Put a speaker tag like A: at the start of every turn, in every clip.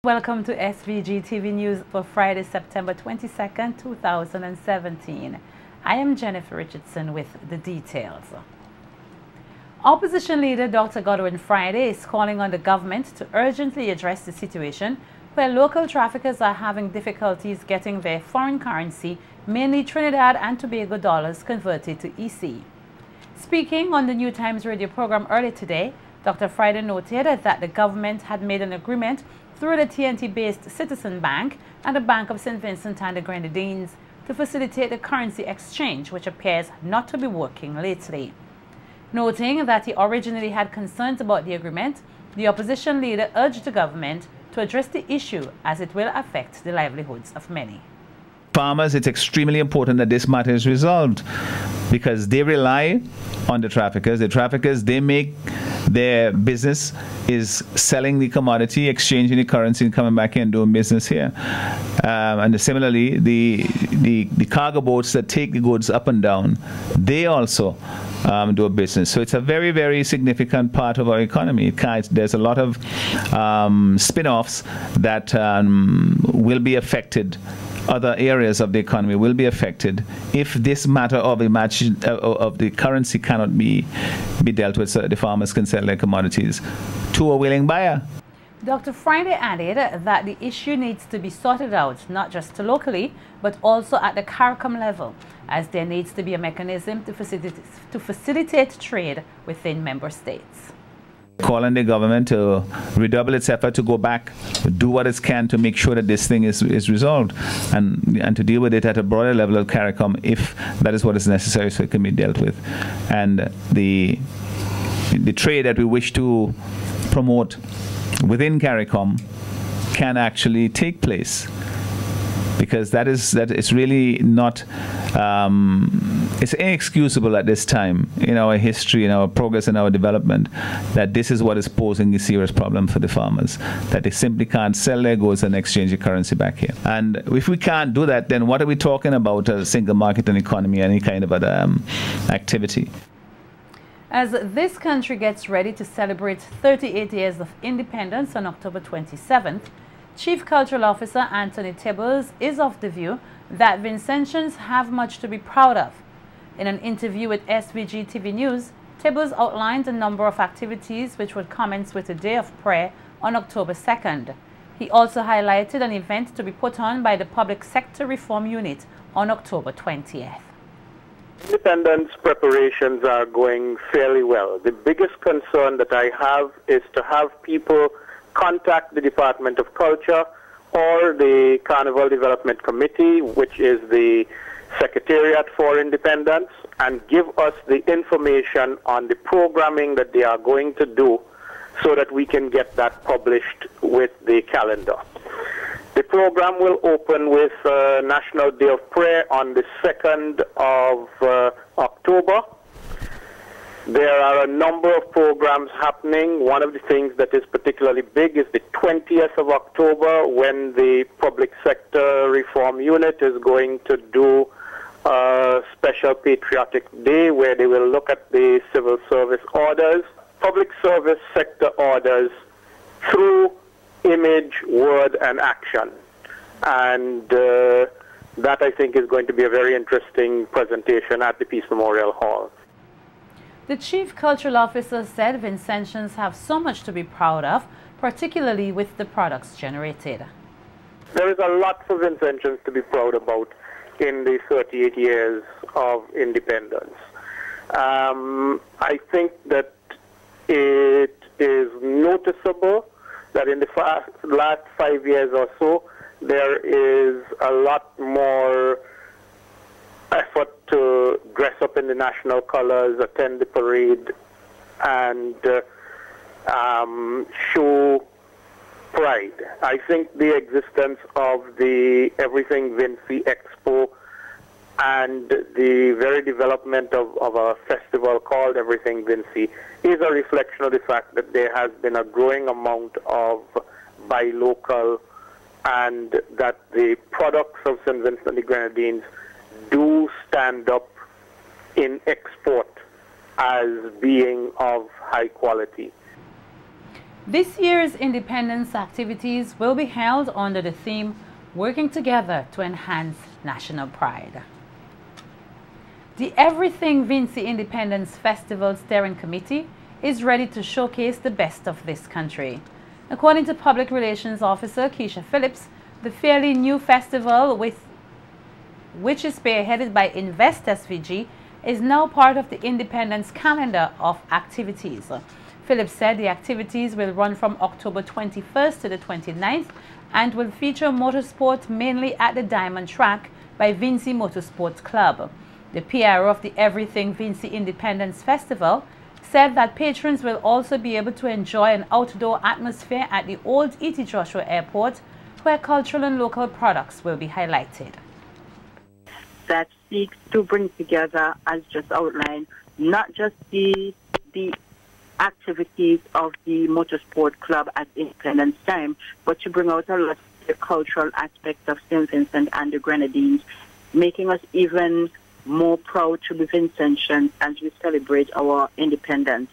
A: Welcome to SVG TV News for Friday, September 22nd, 2017. I am Jennifer Richardson with the details. Opposition leader Dr. Godwin Friday is calling on the government to urgently address the situation where local traffickers are having difficulties getting their foreign currency, mainly Trinidad and Tobago dollars, converted to EC. Speaking on the New Times radio program earlier today, Dr. Friday noted that the government had made an agreement through the TNT-based Citizen Bank and the Bank of St. Vincent and the Grenadines to facilitate the currency exchange, which appears not to be working lately. Noting that he originally had concerns about the agreement, the opposition leader urged the government to address the issue as it will affect the livelihoods of many.
B: Farmers, it's extremely important that this matter is resolved because they rely on the traffickers. The traffickers, they make their business is selling the commodity, exchanging the currency, and coming back here and doing business here. And similarly, the cargo boats that take the goods up and down, they also do a business. So it's a very, very significant part of our economy. There's a lot of spin-offs that will be affected. Other areas of the economy will be affected if this matter of the currency cannot be dealt with, so the farmers can sell their commodities to a willing buyer.
A: Dr. Friday added that the issue needs to be sorted out not just locally but also at the CARICOM level, as there needs to be a mechanism to facilitate trade within member states.
B: Calling the government to redouble its effort to go back, do what it can to make sure that this thing is resolved and to deal with it at a broader level of CARICOM if that is what is necessary so it can be dealt with. And the trade that we wish to promote within CARICOM can actually take place, because that is really not it's inexcusable at this time in our history, in our progress, in our development, that this is what is posing a serious problem for the farmers, that they simply can't sell their goods and exchange the currency back here. And if we can't do that, then what are we talking about a single market and economy, any kind of other activity?
A: As this country gets ready to celebrate 38 years of independence on October 27th, Chief Cultural Officer Anthony Tibbles is of the view that Vincentians have much to be proud of. In an interview with SVG TV News, Tibbles outlined a number of activities which would commence with a day of prayer on October 2nd. He also highlighted an event to be put on by the Public Sector Reform Unit on October 20th.
C: Independence preparations are going fairly well. The biggest concern that I have is to have people contact the Department of Culture or the Carnival Development Committee, which is the Secretariat for Independence, and give us the information on the programming that they are going to do so that we can get that published with the calendar. The program will open with National Day of Prayer on the 2nd of October. There are a number of programs happening. One of the things that is particularly big is the 20th of October, when the Public Sector Reform Unit is going to do a special patriotic day where they will look at the civil service orders, public service sector orders through image, word, and action. And that, I think, is going to be a very interesting presentation at the Peace Memorial Hall.
A: The Chief Cultural Officer said Vincentians have so much to be proud of, particularly with the products generated.
C: There is a lot for Vincentians to be proud about in the 38 years of independence. I think that it is noticeable that in the last 5 years or so, there is a lot more effort to dress up in the national colors, attend the parade, and show pride. I think the existence of the Everything Vincy Expo and the very development of a festival called Everything Vincy is a reflection of the fact that there has been a growing amount of buy local, and that the products of St. Vincent and the Grenadines do stand up in export as being of high quality.
A: This year's Independence activities will be held under the theme Working Together to Enhance National Pride. The Everything Vincy Independence Festival Steering Committee is ready to showcase the best of this country. According to Public Relations Officer Keisha Phillips, the fairly new festival, which is spearheaded by Invest SVG, is now part of the Independence calendar of activities. Phillips said the activities will run from October 21st to the 29th and will feature motorsport mainly at the Diamond Track by Vincy Motorsports Club. The PRO of the Everything Vincy Independence Festival said that patrons will also be able to enjoy an outdoor atmosphere at the old E.T. Joshua Airport, where cultural and local products will be highlighted.
D: That seeks to bring together, as just outlined, not just the activities of the Motorsport Club at Independence Time, but to bring out a lot of the cultural aspects of St. Vincent and the Grenadines, making us even more proud to be Vincentians as we celebrate our independence.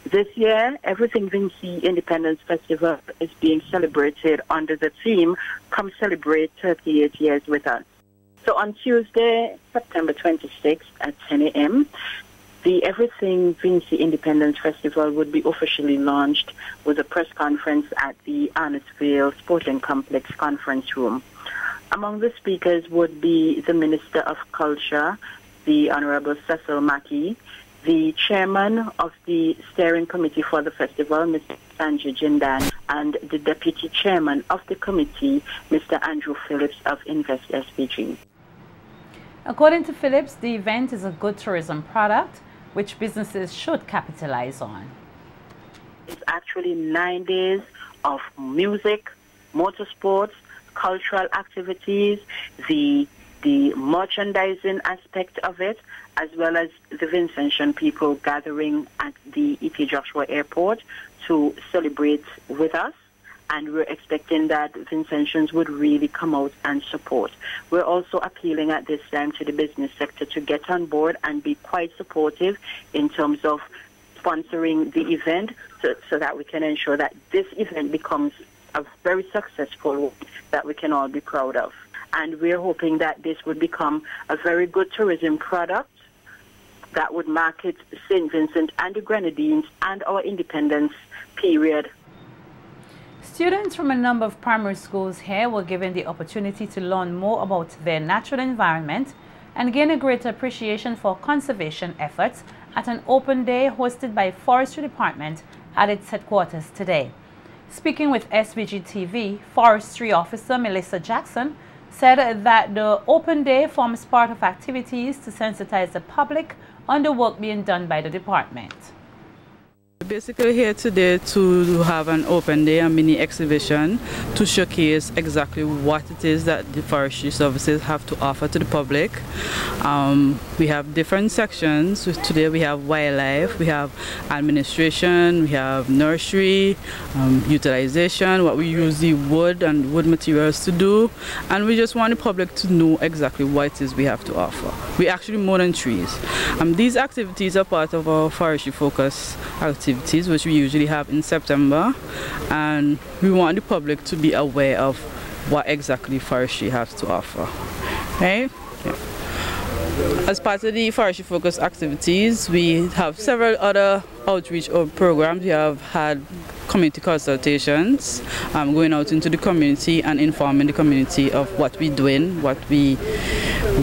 D: This year, Everything Vincy Independence Festival is being celebrated under the theme, Come Celebrate 38 Years with Us. So on Tuesday, September 26th at 10 a.m., the Everything Vincy Independence Festival would be officially launched with a press conference at the Arnottsville Sporting Complex conference room. Among the speakers would be the Minister of Culture, the Honorable Cecil Mackey, the Chairman of the Steering Committee for the festival, Mr. Sanjay Jindan, and the Deputy Chairman of the committee, Mr. Andrew Phillips of Invest SVG.
A: According to Phillips, the event is a good tourism product which businesses should capitalize on.
D: It's actually 9 days of music, motorsports, cultural activities, the merchandising aspect of it, as well as the Vincentian people gathering at the E.T. Joshua Airport to celebrate with us. And we're expecting that Vincentians would really come out and support. We're also appealing at this time to the business sector to get on board and be quite supportive in terms of sponsoring the event so that we can ensure that this event becomes a very successful one that we can all be proud of. And we're hoping that this would become a very good tourism product that would market St. Vincent and the Grenadines and our independence period.
A: Students from a number of primary schools here were given the opportunity to learn more about their natural environment and gain a greater appreciation for conservation efforts at an open day hosted by Forestry Department at its headquarters today. Speaking with SVG TV, Forestry Officer Melissa Jackson said that the open day forms part of activities to sensitize the public on the work being done by the department.
E: Basically here today to have an open day, a mini exhibition to showcase exactly what it is that the forestry services have to offer to the public. We have different sections. Today we have wildlife, we have administration, we have nursery, utilization, what we use the wood and wood materials to do, and we just want the public to know exactly what it is we have to offer. We actually mow down trees. These activities are part of our forestry focus activities, which we usually have in September, and we want the public to be aware of what exactly forestry has to offer. Right? Yeah. As part of the forestry focus activities, we have several other outreach programs. We have had community consultations, going out into the community and informing the community of what we're doing, what we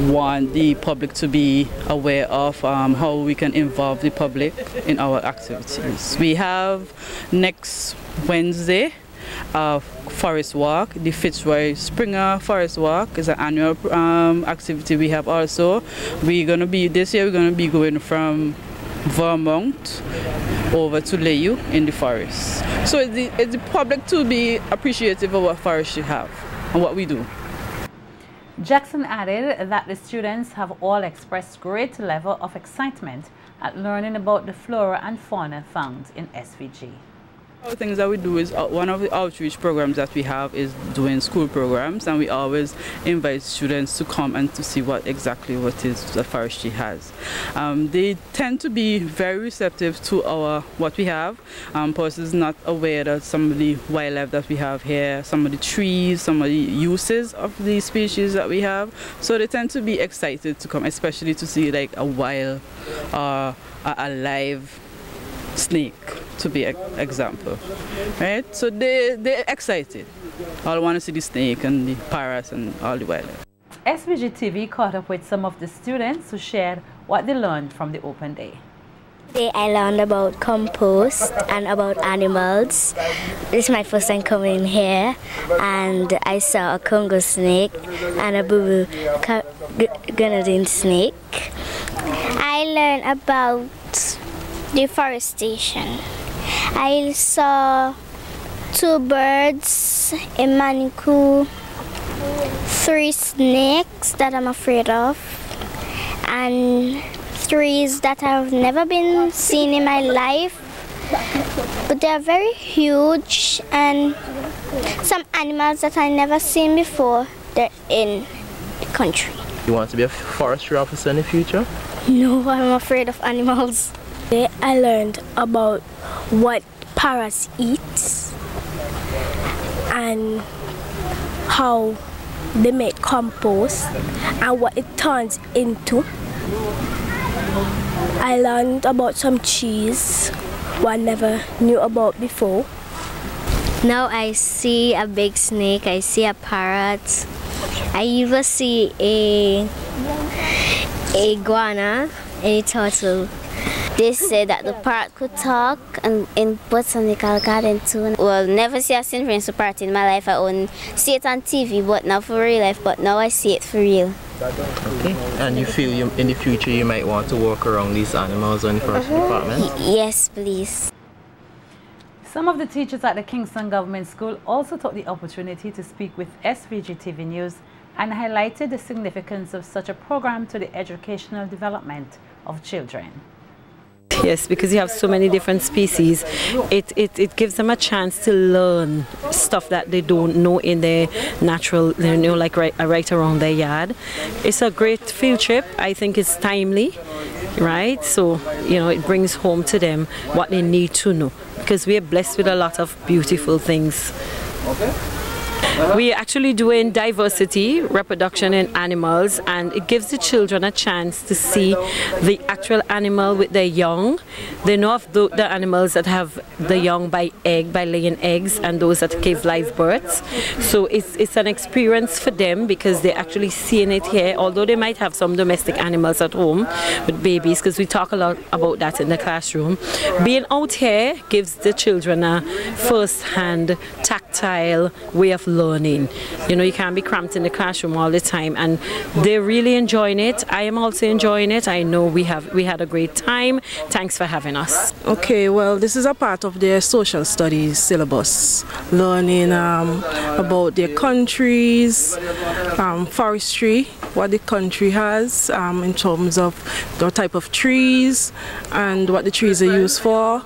E: want the public to be aware of, how we can involve the public in our activities. We have next Wednesday Forest Walk, the Fitzroy Springer Forest Walk is an annual activity we have also. This year we're going to be going from Vermont over to Layu in the forest. So it's the public to be appreciative of what forestry have and what we do.
A: Jackson added that the students have all expressed great level of excitement at learning about the flora and fauna found in SVG.
E: One of the things that we do is one of the outreach programs that we have is doing school programs, and we always invite students to come and to see what is that Forestry has. They tend to be very receptive to what we have. Persons not aware that some of the wildlife that we have here, some of the trees, some of the uses of the species that we have. So they tend to be excited to come, especially to see like a wild or a live snake, to be example, right? So they're excited. All want to see the snake and the parrots and all the wildlife.
A: SVG TV caught up with some of the students who shared what they learned from the open day.
F: Today I learned about compost and about animals. This is my first time coming here, and I saw a Congo snake and a boo-boo grenadine snake. I learned about deforestation. I saw 2 birds, a manicou, 3 snakes that I'm afraid of, and trees that I've never been seen in my life, but they're very huge, and some animals that I never seen before. They're in the country.
G: You want to be a forestry officer in the future?
F: No, I'm afraid of animals.
H: Today I learned about what parrots eat and how they make compost and what it turns into. I learned about some trees what I never knew about before.
F: Now I see a big snake, I see a parrot, I even see a iguana, a turtle. They say that the parrot could talk and in botanical garden too. Well, never see a St. parrot in my life. I only see it on TV, but not for real life. But now I see it for real.
G: Okay. And you feel in the future you might want to walk around these animals in the forestry department?
F: Yes, please.
A: Some of the teachers at the Kingston Government School also took the opportunity to speak with SVG TV News and highlighted the significance of such a program to the educational development of children.
I: Yes, because you have so many different species, it gives them a chance to learn stuff that they don't know in their natural, like right around their yard. It's a great field trip. I think it's timely, right? So, it brings home to them what they need to know, because we are blessed with a lot of beautiful things. Okay. We are actually doing diversity, reproduction in animals, and it gives the children a chance to see the actual animal with their young. They know of the animals that have the young by laying eggs, and those that give live births. So it's an experience for them because they're actually seeing it here, although they might have some domestic animals at home with babies, because we talk a lot about that in the classroom. Being out here gives the children a first-hand, tactile way of learning. You can't be cramped in the classroom all the time, and they're really enjoying it. I am also enjoying it. I know we had a great time. Thanks for having us.
E: Okay, well, this is a part of their social studies syllabus, learning about their countries, forestry, what the country has in terms of the type of trees and what the trees are used for.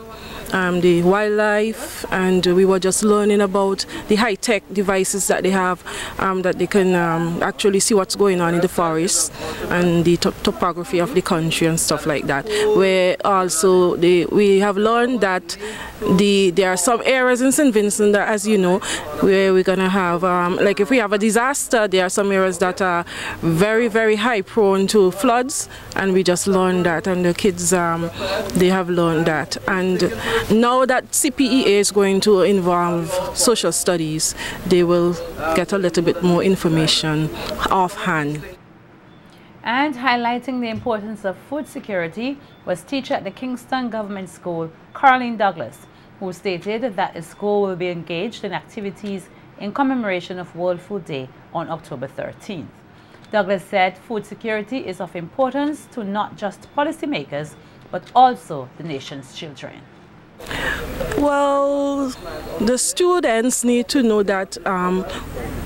E: The wildlife, and we were just learning about the high-tech devices that they have, that they can actually see what's going on in the forest and the topography of the country and stuff like that. Where also we have learned that there are some areas in St. Vincent that, as you know, where we're gonna have like if we have a disaster, there are some areas that are very, very high prone to floods, and we just learned that, and the kids they have learned that. And now that CPEA is going to involve social studies, they will get a little bit more information offhand.
A: And highlighting the importance of food security was teacher at the Kingston Government School, Caroline Douglas, who stated that the school will be engaged in activities in commemoration of World Food Day on October 13th. Douglas said food security is of importance to not just policymakers, but also the nation's children.
J: Well, the students need to know that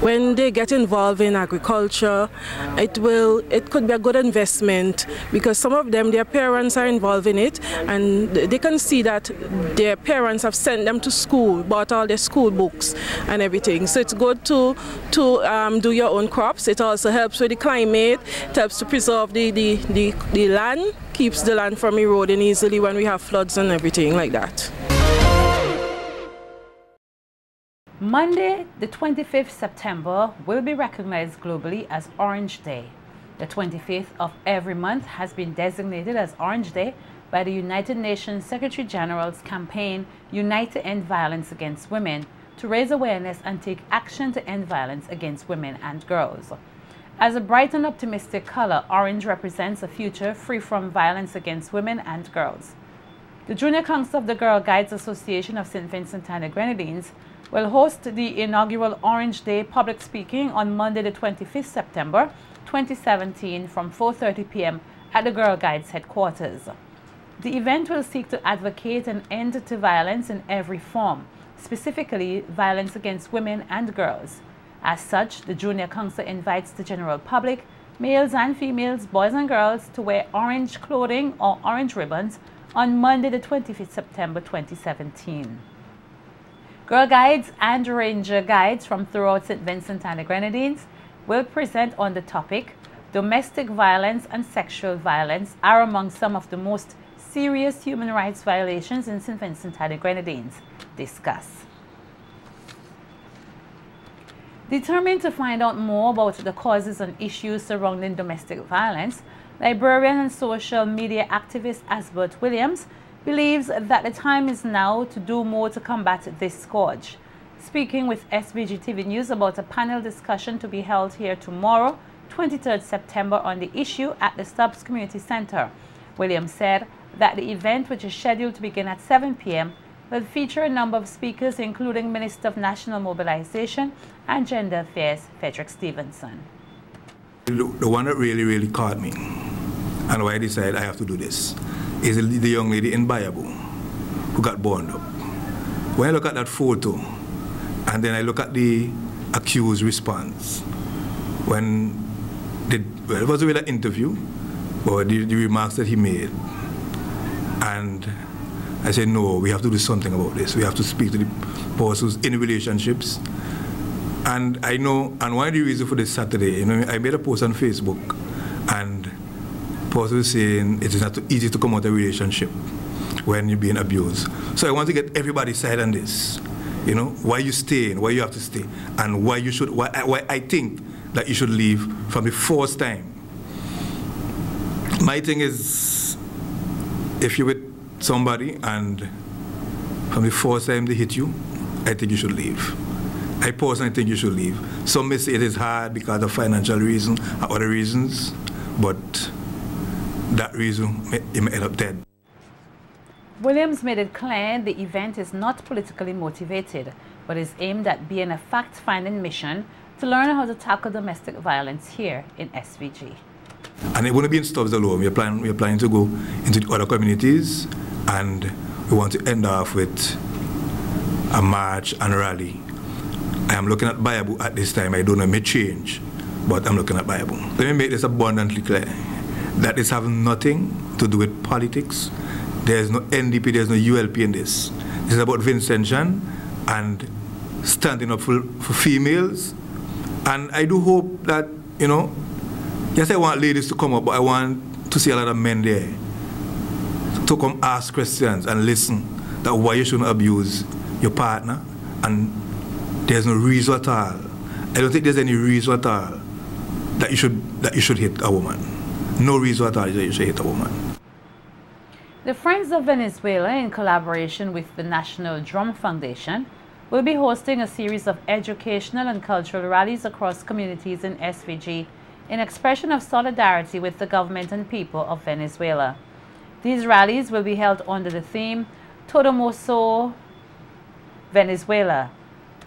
J: when they get involved in agriculture, it could be a good investment, because some of them, their parents are involved in it, and they can see that their parents have sent them to school, bought all their school books and everything. So it's good to do your own crops. It also helps with the climate. It helps to preserve the land, keeps the land from eroding easily when we have floods and everything like that.
A: Monday, the 25th September, will be recognized globally as Orange Day. The 25th of every month has been designated as Orange Day by the United Nations Secretary General's campaign, Unite to End Violence Against Women, to raise awareness and take action to end violence against women and girls. As a bright and optimistic color, orange represents a future free from violence against women and girls. The Junior Council of the Girl Guides Association of St. Vincent and the Grenadines will host the inaugural Orange Day public speaking on Monday, the 25th September 2017 from 4:30 p.m. at the Girl Guides headquarters. The event will seek to advocate an end to violence in every form, specifically violence against women and girls. As such, the Junior Council invites the general public, males and females, boys and girls, to wear orange clothing or orange ribbons on Monday, the 25th September 2017. Girl Guides and Ranger Guides from throughout St. Vincent and the Grenadines will present on the topic, domestic violence and sexual violence are among some of the most serious human rights violations in St. Vincent and the Grenadines. Discuss. Determined to find out more about the causes and issues surrounding domestic violence, librarian and social media activist Asbert Williams believes that the time is now to do more to combat this scourge. Speaking with SVG TV News about a panel discussion to be held here tomorrow, 23rd September, on the issue at the Stubbs Community Center, Williams said that the event, which is scheduled to begin at 7 p.m., will feature a number of speakers, including Minister of National Mobilization and Gender Affairs, Frederick Stevenson.
K: The one that really caught me, and why I decided I have to do this, is the young lady in Bayabo who got burned up. When I look at that photo, and then I look at the accused response, it was really an interview, but the remarks that he made, and I said, no, we have to do something about this. We have to speak to the persons in relationships. And I know, and one of the reasons for this Saturday, I made a post on Facebook, and person was saying it is not easy to come out of a relationship when you're being abused. So I want to get everybody's side on this. Why you staying, why you have to stay, and why I think that you should leave from the first time. My thing is, if you're with somebody and from the first time they hit you, I think you should leave. I personally think you should leave. Some may say it is hard because of financial reasons or other reasons, but that reason you may end up dead.
A: Williams made it clear the event is not politically motivated, but is aimed at being a fact-finding mission to learn how to tackle domestic violence here in SVG.
K: And it won't be in Stubbs alone. We're planning to go into the other communities, and we want to end off with a march and a rally. I am looking at Bayabo at this time. I don't know, it may change, but I'm looking at Bayabo. Let me make this abundantly clear, that this has nothing to do with politics. There's no NDP, there's no ULP in this. This is about Vincentian and standing up for females. And I do hope that, yes, I want ladies to come up, but I want to see a lot of men there to come ask questions and listen that why you shouldn't abuse your partner. And there's no reason at all. I don't think there's any reason at all that you should hit a woman. No reason at all that you should hit a woman.
A: The Friends of Venezuela, in collaboration with the National Drum Foundation, will be hosting a series of educational and cultural rallies across communities in SVG in expression of solidarity with the government and people of Venezuela. These rallies will be held under the theme Todo Mozo Venezuela.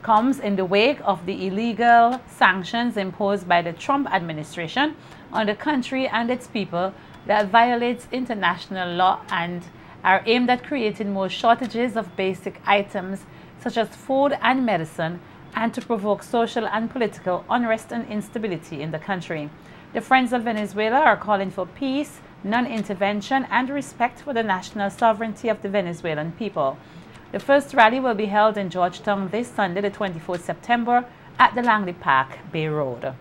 A: Comes in the wake of the illegal sanctions imposed by the Trump administration on the country and its people that violates international law and are aimed at creating more shortages of basic items such as food and medicine, and to provoke social and political unrest and instability in the country. The Friends of Venezuela are calling for peace, non-intervention, and respect for the national sovereignty of the Venezuelan people. The first rally will be held in Georgetown this Sunday, the 24th September, at the Langley Park, Bay Road.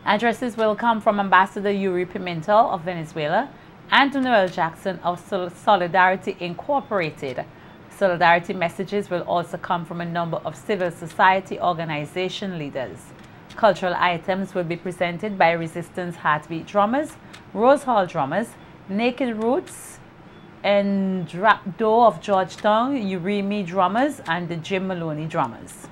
A: Addresses will come from Ambassador Yuri Pimentel of Venezuela and Noel Jackson of Solidarity Incorporated. Solidarity messages will also come from a number of civil society organization leaders. Cultural items will be presented by Resistance Heartbeat Drummers, Rose Hall Drummers, Naked Roots, and Drap Door of Georgetown, Urimi Drummers, and the Jim Maloney Drummers.